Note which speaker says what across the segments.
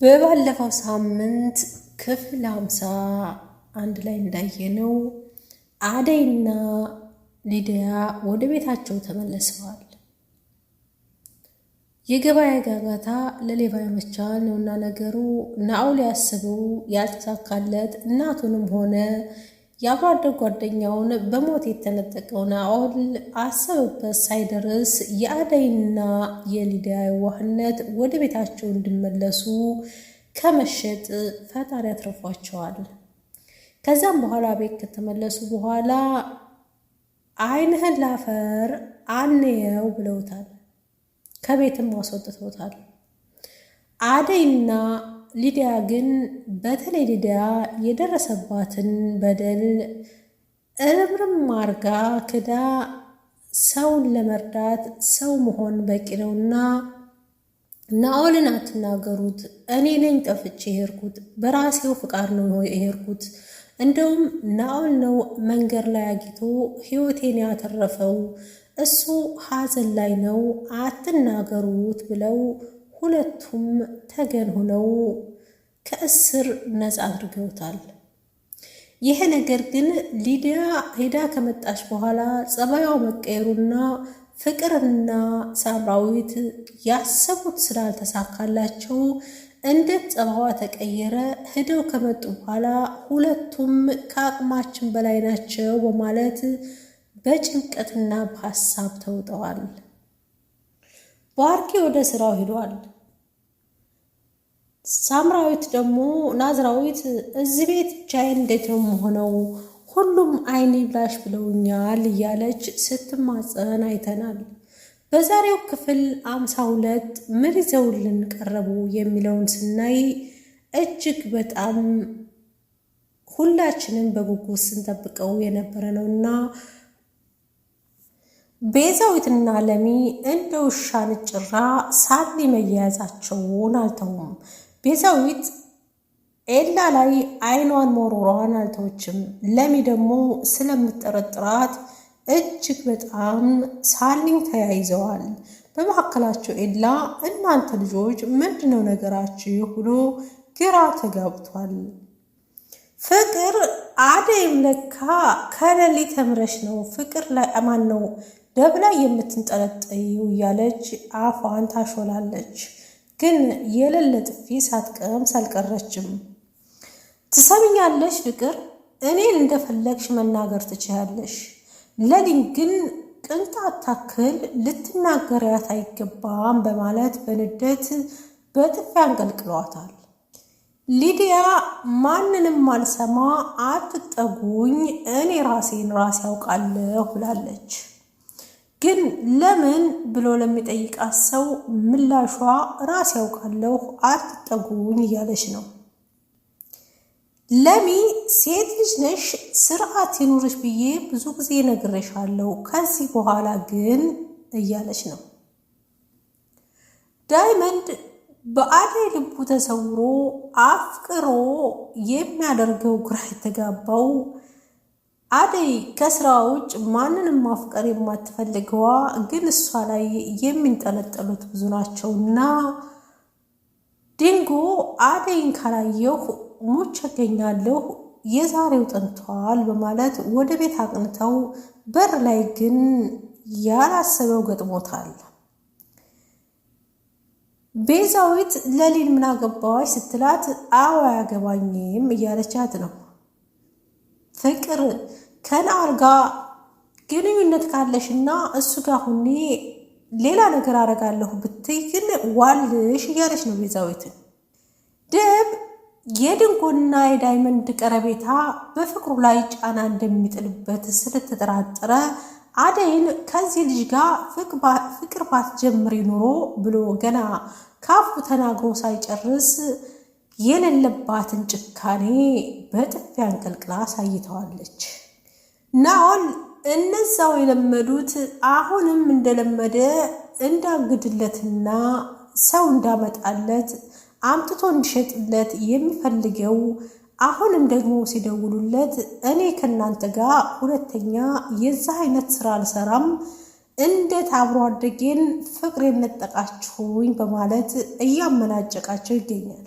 Speaker 1: በባለፈው ሳምንት ክፍል 51 ላይ እንዳየነው አደይና ሊዲያ ወደ ቤታቸው ተመልሰዋል። የገበያ ጋጋታ ለሌባ ያመቻል ነውና ነገሩ። ናኦል ያሰበው ያልተሳካለት እናቱንም ሆነ የአብሮ አደግ ጓደኛውን በሞት የተነጠቀው ናኦል አሰበበት ሳይደርስ የአደይና የሊዲያ የዋህነት ወደ ቤታቸው እንዲመለሱ ከመሸጥ ፈጣሪ አትርፏቸዋል። ከዛም በኋላ ቤት ከተመለሱ በኋላ ዓይንህን ላፈር አንየው ብለውታል። ከቤትም አስወጥተውታል። አደይና ሊዲያ ግን በተለይ ሊዲያ የደረሰባትን በደል እርምርም አርጋ ክዳ ሰውን ለመርዳት ሰው መሆን በቂ ነውና ናኦልን አትናገሩት፣ እኔ ነኝ ጠፍቼ የሄድኩት፣ በራሴው ፍቃድ ነው የሄድኩት፣ እንደውም ናኦል ነው መንገድ ላይ አግኝቶ ሕይወቴን ያተረፈው፣ እሱ ሐዘን ላይ ነው አትናገሩት ብለው ሁለቱም ተገን ሆነው ከእስር ነፃ አድርገውታል። ይሄ ነገር ግን ሊዲያ ሄዳ ከመጣች በኋላ ጸባያው መቀየሩና ፍቅርና ሳምራዊት ያሰቡት ስላልተሳካላቸው እንዴት ጸባዋ ተቀየረ፣ ሄደው ከመጡ በኋላ ሁለቱም ከአቅማችን በላይ ናቸው በማለት በጭንቀትና በሀሳብ ተውጠዋል። ባርኪ ወደ ስራው ሄዷል። ሳምራዊት ደግሞ ናዝራዊት እዚህ ቤት ብቻዬን እንዴት ነው የምሆነው? ሁሉም አይኔ ብላሽ ብለውኛል እያለች ስትማጸን አይተናል። በዛሬው ክፍል 52 ምን ይዘውልን ቀረቡ የሚለውን ስናይ እጅግ በጣም ሁላችንም በጉጉት ስንጠብቀው የነበረ ነውና ቤዛዊትና ለሚ እንደ ውሻ ንጭራ ሳሊ መያያዛቸውን አልተውም። ቤዛዊት ኤላ ላይ አይኗን መሮሯን አልተወችም። ለሚ ደግሞ ስለምትጠረጥራት እጅግ በጣም ሳሊን ተያይዘዋል። በመካከላቸው ኤላ እናንተ ልጆች ምንድነው ነገራችሁ ብሎ ግራ ተጋብቷል። ፍቅር አደይም ለካ ከሌሊ ተምረሽ ነው ፍቅር ላይ አማን ነው ደብ ላይ የምትንጠለጠይው እያለች አፏን ታሾላለች። ግን የሌለ ጥፊ ሳትቀምስ አልቀረችም። ትሰሚኛለሽ ፍቅር፣ እኔን እንደፈለግሽ መናገር ትችያለሽ፣ ሌሊን ግን ቅንጣት ታክል ልትናገሪያት አይገባም በማለት በንዴት በጥፊ አንቀልቅሏታል። ሊዲያ ማንንም አልሰማ አትጠጉኝ፣ እኔ ራሴን ራሴ ያውቃለሁ ብላለች። ግን ለምን ብሎ ለሚጠይቃት ሰው ምላሿ ራሴ ያውቃለሁ አትጠጉኝ እያለች ነው። ለሚ ሴት ልጅ ነሽ፣ ስርዓት ይኑርሽ ብዬ ብዙ ጊዜ ነግሬሻለሁ፣ ከዚህ በኋላ ግን እያለች ነው። ዳይመንድ በአደይ ልቡ ተሰውሮ አፍቅሮ የሚያደርገው ግራ የተጋባው አደይ ከስራ ውጭ ማንንም ማፍቀር የማትፈልገዋ ግን እሷ ላይ የሚንጠለጠሉት ብዙ ናቸውና ዲንጎ አደይን ካላየሁ ሞቼ እገኛለሁ፣ የዛሬው ጠንቷል በማለት ወደ ቤት አቅንተው በር ላይ ግን ያላሰበው ገጥሞታል። ቤዛዊት ለሊን ምን አገባዋሽ ስትላት አዎ አያገባኝም እያለቻት ነው። ፍቅር ከናኦል ጋር ግንኙነት ካለሽና እሱ ጋር ሁኔ ሌላ ነገር አረጋለሁ ብትይ ግን ዋልሽ እያለች ነው ቤዛዊትን። ደብ የድንጎና የዳይመንድ ቀረቤታ በፍቅሩ ላይ ጫና እንደሚጥልበት ስለተጠራጠረ አደይን ከዚህ ልጅ ጋር ፍቅር ባትጀምሪ ኑሮ ብሎ ገና ካፉ ተናግሮ ሳይጨርስ የሌለባትን ጭካኔ በጥፊ አንቀልቅላ አሳይተዋለች። ናኦል እነዛው የለመዱት አሁንም እንደለመደ እንዳግድለትና ሰው እንዳመጣለት አምጥቶ እንዲሸጥለት የሚፈልገው አሁንም ደግሞ ሲደውሉለት እኔ ከእናንተ ጋር ሁለተኛ የዛ አይነት ስራ አልሰራም፣ እንዴት አብሮ አደጌን ፍቅሬን ነጠቃችሁኝ በማለት እያመናጨቃቸው ይገኛል።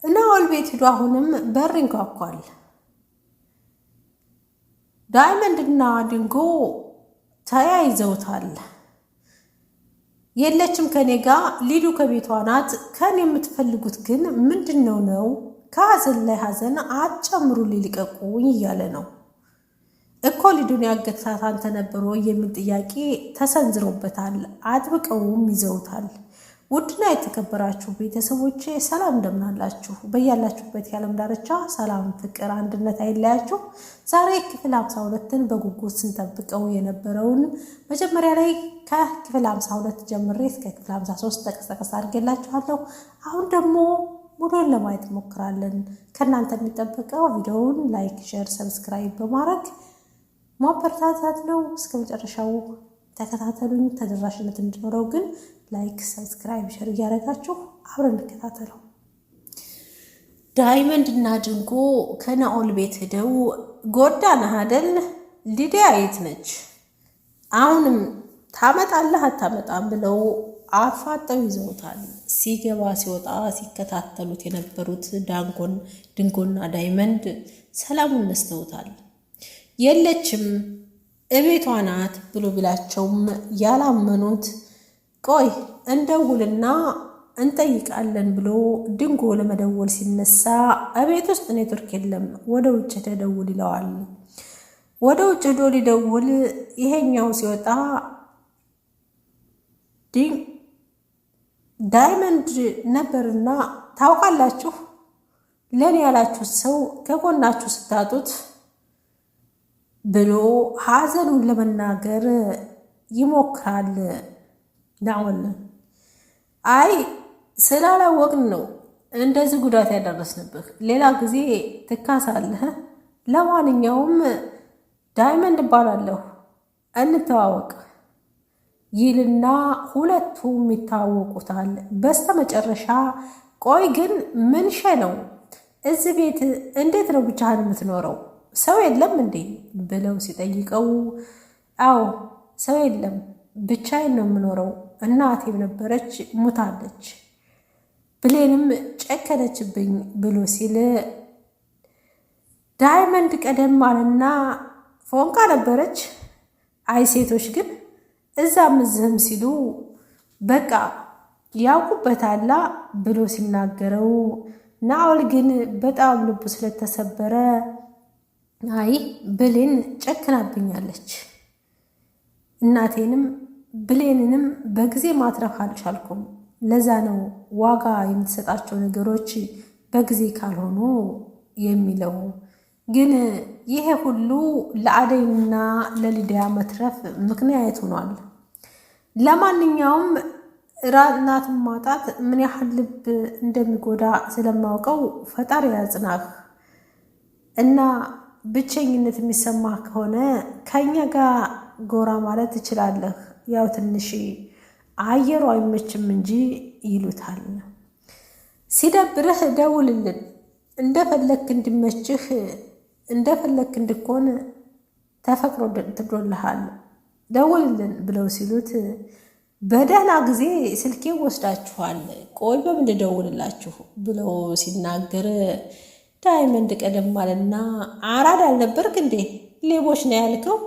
Speaker 1: ናኦል ቤት ሄዶ አሁንም በር ይንኳኳል። ዳይመንድና ድንጎ ተያይዘውታል። የለችም ከኔ ጋር ሊዱ ከቤቷ ናት። ከኔ የምትፈልጉት ግን ምንድነው ነው? ከሀዘን ላይ ሀዘን አጨምሩ ሊልቀቁኝ እያለ ነው እኮ። ሊዱን ያገታት አንተ ነበሮ የሚል ጥያቄ ተሰንዝሮበታል። አጥብቀውም ይዘውታል። ውድና የተከበራችሁ ቤተሰቦቼ ሰላም እንደምናላችሁ፣ በያላችሁበት የዓለም ዳርቻ ሰላም፣ ፍቅር፣ አንድነት አይለያችሁ። ዛሬ ክፍል 52ን በጉጉት ስንጠብቀው የነበረውን መጀመሪያ ላይ ከክፍል 52 ጀምሬ እስከ ክፍል 53 ጠቀስ አድርጌላችኋለሁ። አሁን ደግሞ ሙሉን ለማየት እንሞክራለን። ከእናንተ የሚጠበቀው ቪዲዮውን ላይክ፣ ሼር፣ ሰብስክራይብ በማድረግ ማበረታታት ነው። እስከ መጨረሻው ተከታተሉኝ። ተደራሽነት እንዲኖረው ግን ላይክ፣ ሰብስክራይብ፣ ሼር እያደረጋችሁ አብረን እንከታተለው። ዳይመንድ እና ድንጎ ከናኦል ቤት ሄደው ጎዳነህ አይደል? ሊዲያ የት ነች? አሁንም ታመጣለህ አታመጣም ብለው አፋጠው ይዘውታል። ሲገባ ሲወጣ ሲከታተሉት የነበሩት ድንጎና ዳይመንድ ሰላሙን ነስተውታል። የለችም እቤቷ ናት ብሎ ቢላቸውም ያላመኑት ቆይ እንደውልና እንጠይቃለን ብሎ ድንጎ ለመደወል ሲነሳ እቤት ውስጥ ኔትወርክ የለም፣ ወደ ውጭ ተደውል ይለዋል። ወደ ውጭ ሄዶ ሊደውል ይሄኛው ሲወጣ ዳይመንድ ነበርና ታውቃላችሁ፣ ለኔ ያላችሁት ሰው ከጎናችሁ ስታጡት ብሎ ሀዘኑን ለመናገር ይሞክራል። ናኦል አይ ስላላወቅን ነው እንደዚህ ጉዳት ያደረስንብህ፣ ሌላ ጊዜ ትካሳለህ። ለማንኛውም ዳይመንድ እባላለሁ እንተዋወቅ ይልና ሁለቱም ይታወቁታል። በስተመጨረሻ ቆይ ግን ምንሸ ነው እዚህ ቤት እንዴት ነው ብቻህን የምትኖረው? ሰው የለም እንዴ ብለው ሲጠይቀው አዎ ሰው የለም ብቻዬን ነው የምኖረው፣ እናቴም ነበረች ሙታለች፣ ብሌንም ጨከነችብኝ ብሎ ሲል ዳይመንድ ቀደም አለና ፎንቃ ነበረች። አይ ሴቶች ግን እዛም እዚህም ሲሉ በቃ ያውቁበታላ ብሎ ሲናገረው ናኦል ግን በጣም ልቡ ስለተሰበረ አይ ብሌን ጨክናብኛለች፣ እናቴንም ብሌንንም በጊዜ ማትረፍ አልቻልኩም፣ ለዛ ነው ዋጋ የምትሰጣቸው ነገሮች በጊዜ ካልሆኑ የሚለው። ግን ይሄ ሁሉ ለአደይና ለሊዲያ መትረፍ ምክንያት ሆኗል። ለማንኛውም እናትን ማጣት ምን ያህል ልብ እንደሚጎዳ ስለማውቀው ፈጣሪ ያጽናህ እና ብቸኝነት የሚሰማህ ከሆነ ከኛ ጋር ጎራ ማለት ትችላለህ፣ ያው ትንሽ አየሩ አይመችም እንጂ ይሉታል። ሲደብርህ ደውልልን፣ እንደፈለክ እንዲመችህ እንደፈለክ እንድኮን ተፈቅዶልሃል፣ ደውልልን ብለው ሲሉት በደህና ጊዜ ስልኬ ወስዳችኋል፣ ቆይ በምን ልደውልላችሁ ብለው ሲናገር ዳይመንድ ቀደም አለና አራዳ አልነበርክ እንዴ? ሌቦች ነው ያልከው?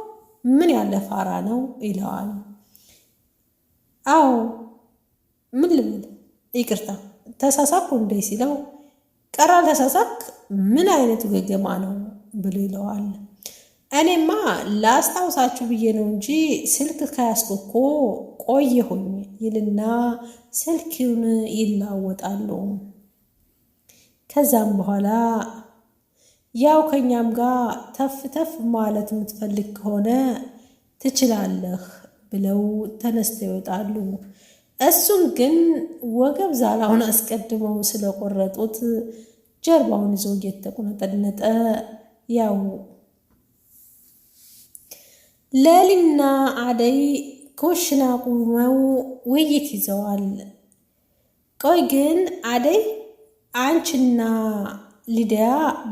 Speaker 1: ምን ያለ ፋራ ነው ይለዋል። አዎ ምን ልብል ይቅርታ ተሳሳኩ እንዴ ሲለው ቀራ ተሳሳክ ምን አይነቱ ገገማ ነው ብሎ ይለዋል። እኔማ ላስታውሳችሁ ብዬ ነው እንጂ ስልክ ከያዝኩ እኮ ቆየሁኝ ይልና ስልኩን ይላወጣሉ። ከዛም በኋላ ያው ከኛም ጋር ተፍ ተፍ ማለት የምትፈልግ ከሆነ ትችላለህ ብለው ተነስተው ይወጣሉ። እሱም ግን ወገብ ዛላውን አስቀድመው ስለቆረጡት ጀርባውን ይዞ እየተቆነጠነጠ ያው ሌሊና አደይ ኩሽና ቁመው ውይይት ይዘዋል። ቆይ ግን አደይ አንቺና ሊዲያ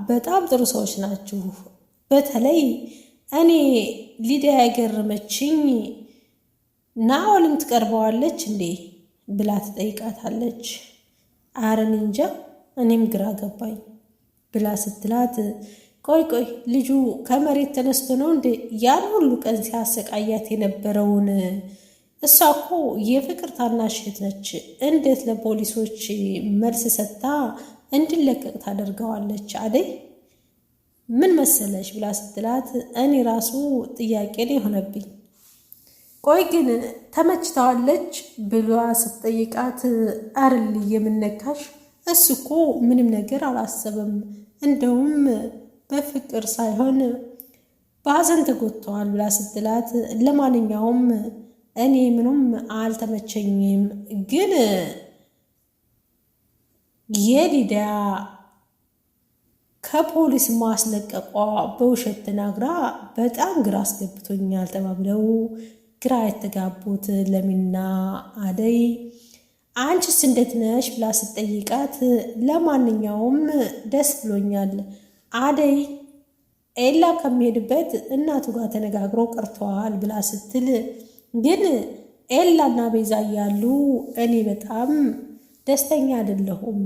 Speaker 1: በጣም ጥሩ ሰዎች ናችሁ። በተለይ እኔ ሊዲያ ያገረመችኝ ናኦልን ትቀርበዋለች እንዴ ብላ ትጠይቃታለች። አረን እንጃ እኔም ግራ ገባኝ ብላ ስትላት፣ ቆይ ልጁ ከመሬት ተነስቶ ነው እንዴ ያን ሁሉ ቀን ሲያሰቃያት የነበረውን? እሷ እኮ የፍቅር ታናሽ እህት ነች። እንዴት ለፖሊሶች መልስ ሰጥታ እንዲለቀቅ ታደርገዋለች? አደይ ምን መሰለሽ ብላ ስትላት፣ እኔ ራሱ ጥያቄ ነው የሆነብኝ። ቆይ ግን ተመችተዋለች ብሏ ስትጠይቃት፣ አርል የምነካሽ እሱ እኮ ምንም ነገር አላሰበም፣ እንደውም በፍቅር ሳይሆን በሀዘን ተጎድተዋል ብላ ስትላት፣ ለማንኛውም እኔ ምንም አልተመቸኝም፣ ግን የሊዲያ ከፖሊስ ማስለቀቋ በውሸት ተናግራ በጣም ግራ አስገብቶኛል ተባብለው ግራ የተጋቡት ለሚና አደይ አንቺስ እንዴት ነሽ ብላ ስትጠይቃት፣ ለማንኛውም ደስ ብሎኛል፣ አደይ ኤላ ከሚሄድበት እናቱ ጋር ተነጋግሮ ቀርተዋል ብላ ስትል፣ ግን ኤላና ቤዛ እያሉ እኔ በጣም ደስተኛ አይደለሁም፣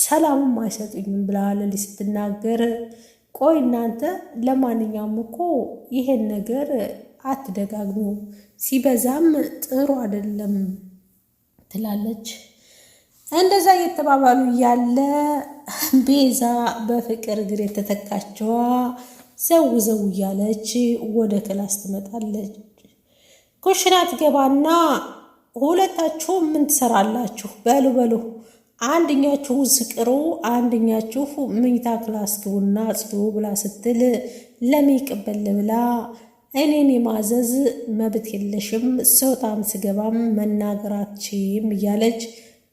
Speaker 1: ሰላምም አይሰጡኝም ብላ ለሊ ስትናገር፣ ቆይ እናንተ ለማንኛውም እኮ ይሄን ነገር አትደጋግሙ፣ ሲበዛም ጥሩ አይደለም ትላለች። እንደዛ እየተባባሉ ያለ ቤዛ በፍቅር እግር የተተካቸዋ ዘው እያለች ወደ ክላስ ትመጣለች። ኩሽና ትገባና ሁለታችሁ ምን ትሰራላችሁ? በሉ አንደኛችሁ ዝቅሩ፣ አንደኛችሁ መኝታ ክላስ ግቡና ጽዱ ብላ ስትል ለሚቀበል ብላ እኔን የማዘዝ መብት የለሽም፣ ሰውታም ስገባም መናገራችም እያለች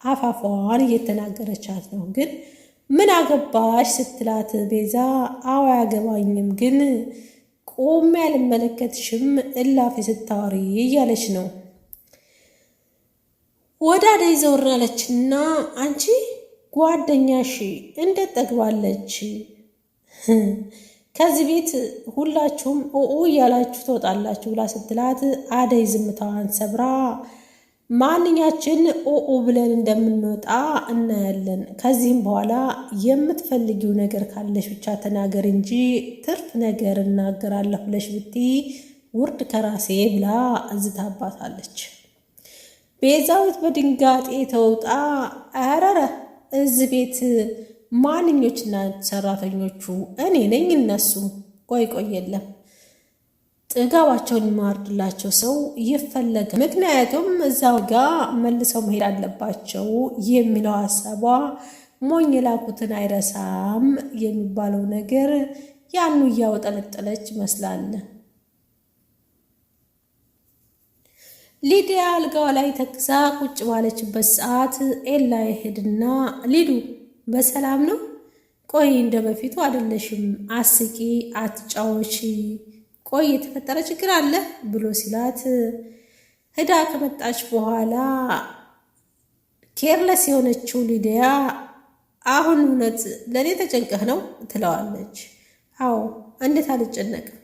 Speaker 1: አፋፏን እየተናገረቻት ነው። ግን ምን አገባሽ ስትላት ቤዛ አዎ አያገባኝም፣ ግን ቆሜ ያልመለከትሽም እላፊ ስታወሪ እያለች ነው። ወደ አደይ ዘወር አለችና አንቺ ጓደኛሽ እንዴት ጠግባለች? ከዚህ ቤት ሁላችሁም ኦኦ እያላችሁ ትወጣላችሁ ብላ ስትላት አደይ ዝምታዋን ሰብራ ማንኛችን ኦኦ ብለን እንደምንወጣ እናያለን። ከዚህም በኋላ የምትፈልጊው ነገር ካለሽ ብቻ ተናገር እንጂ ትርፍ ነገር እናገራለሁ ብለሽ ብትይ ውርድ ከራሴ ብላ እዝታባታለች። ቤዛዊት በድንጋጤ ተውጣ አረረ እዚህ ቤት ማንኞችና ሰራተኞቹ? እኔ ነኝ እነሱ? ቆይ የለም ጥጋባቸውን የማወርድላቸው ሰው ይፈለግ፣ ምክንያቱም እዛው ጋር መልሰው መሄድ አለባቸው የሚለው ሀሳቧ ሞኝ ላኩትን አይረሳም የሚባለው ነገር ያኑ እያወጠለጠለች ይመስላል። ሊዲያ አልጋዋ ላይ ተክዛ ቁጭ ባለችበት ሰዓት ኤላ ይሄድና ሊዱ በሰላም ነው? ቆይ እንደ በፊቱ አይደለሽም፣ አስቂ፣ አትጫወቺ፣ ቆይ የተፈጠረ ችግር አለ ብሎ ሲላት ሄዳ ከመጣች በኋላ ኬርለስ የሆነችው ሊዲያ አሁን እውነት ለእኔ ተጨንቀህ ነው ትለዋለች። አዎ እንዴት አልጨነቅም፣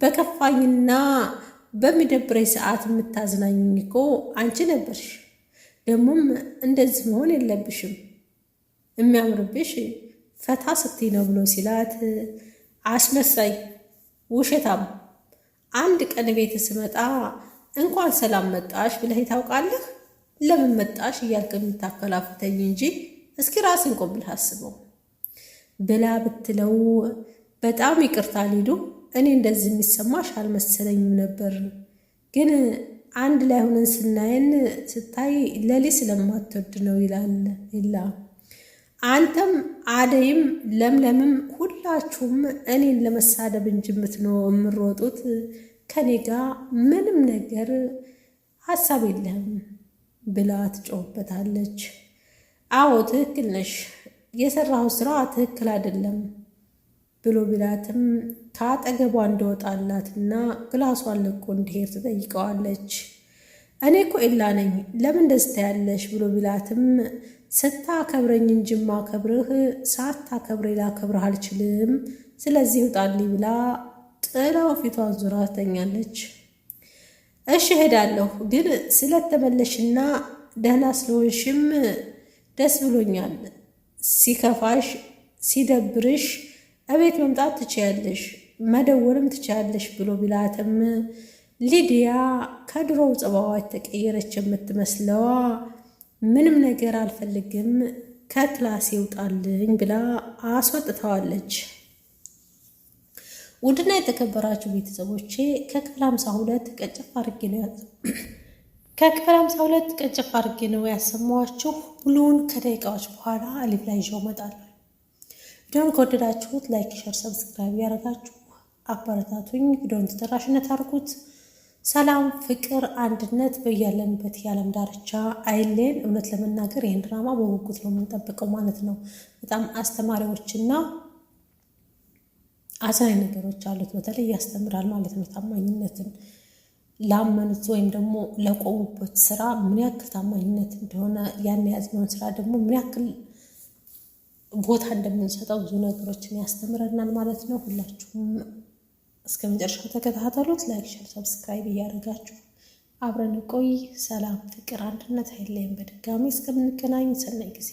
Speaker 1: በከፋኝና በሚደብረኝ ሰዓት የምታዝናኝኝ እኮ አንቺ ነበርሽ። ደግሞም እንደዚህ መሆን የለብሽም፣ የሚያምርብሽ ፈታ ስትይ ነው ብሎ ሲላት አስመሳይ፣ ውሸታም፣ አንድ ቀን ቤት ስመጣ እንኳን ሰላም መጣሽ ብለህ ታውቃለህ? ለምን መጣሽ እያልክ የምታከላፍተኝ እንጂ እስኪ ራስን ቆም ብለህ አስበው ብላ ብትለው በጣም ይቅርታ ሊዱ፣ እኔ እንደዚህ የሚሰማሽ አልመሰለኝም ነበር፣ ግን አንድ ላይ ሆነን ስናየን ስታይ ለሊ ስለማትወድ ነው ይላል ይላ። አንተም አደይም ለምለምም ሁላችሁም እኔን ለመሳደብ እንጂ የምትሮጡት ከኔ ጋር ምንም ነገር ሀሳብ የለህም ብላ ትጮህበታለች። አዎ ትክክል ነሽ፣ የሰራው ስራ ትክክል አይደለም ብሎ ቢላትም ከአጠገቧ እንደወጣላትና ግላሷን ለቆ እንዲሄድ ትጠይቀዋለች። እኔ እኮ ኤላ ነኝ ለምን ደስታ ያለሽ ብሎ ቢላትም ስታከብረኝ እንጂ ማከብርህ ሳታከብረኝ ላከብርህ አልችልም። ስለዚህ ውጣልኝ ብላ ጥላው ፊቷን ዙራ ተኛለች። እሺ እሄዳለሁ፣ ግን ስለተመለሽና ደህና ስለሆንሽም ደስ ብሎኛል። ሲከፋሽ ሲደብርሽ እቤት መምጣት ትችያለሽ፣ መደወልም ትችያለሽ ብሎ ቢላትም ሊዲያ ከድሮው ጸባዋ የተቀየረች የምትመስለዋ ምንም ነገር አልፈልግም ከክላስ ይውጣልኝ ብላ አስወጥተዋለች። ውድና የተከበራችሁ ቤተሰቦቼ ከክፍል 52 ቀጭፍ አድርጌ ነው ያሰማኋችሁ። ሙሉውን ከደቂቃዎች በኋላ ሊቭ ላይ ይዤው እመጣለሁ። ቪዲዮውን ከወደዳችሁት ላይክ፣ ሸር፣ ሰብስክራይብ ያደረጋችሁ አበረታቱኝ። ቪዲዮውን ተደራሽነት አድርጉት። ሰላም፣ ፍቅር፣ አንድነት በያለንበት የዓለም ዳርቻ አይሌን። እውነት ለመናገር ይህን ድራማ በጉጉት ነው የምንጠብቀው ማለት ነው። በጣም አስተማሪዎችና አዝናኝ ነገሮች አሉት። በተለይ ያስተምራል ማለት ነው። ታማኝነትን ላመኑት ወይም ደግሞ ለቆሙበት ስራ ምን ያክል ታማኝነት እንደሆነ ያን የያዝነውን ስራ ደግሞ ምን ያክል ቦታ እንደምንሰጠው ብዙ ነገሮችን ያስተምረናል ማለት ነው። ሁላችሁም እስከ መጨረሻው ተከታተሉት። ላይክ፣ ሸር፣ ሰብስክራይብ እያደረጋችሁ አብረን ቆይ። ሰላም፣ ፍቅር፣ አንድነት አይለየን። በድጋሚ እስከምንገናኝ ሰናይ ጊዜ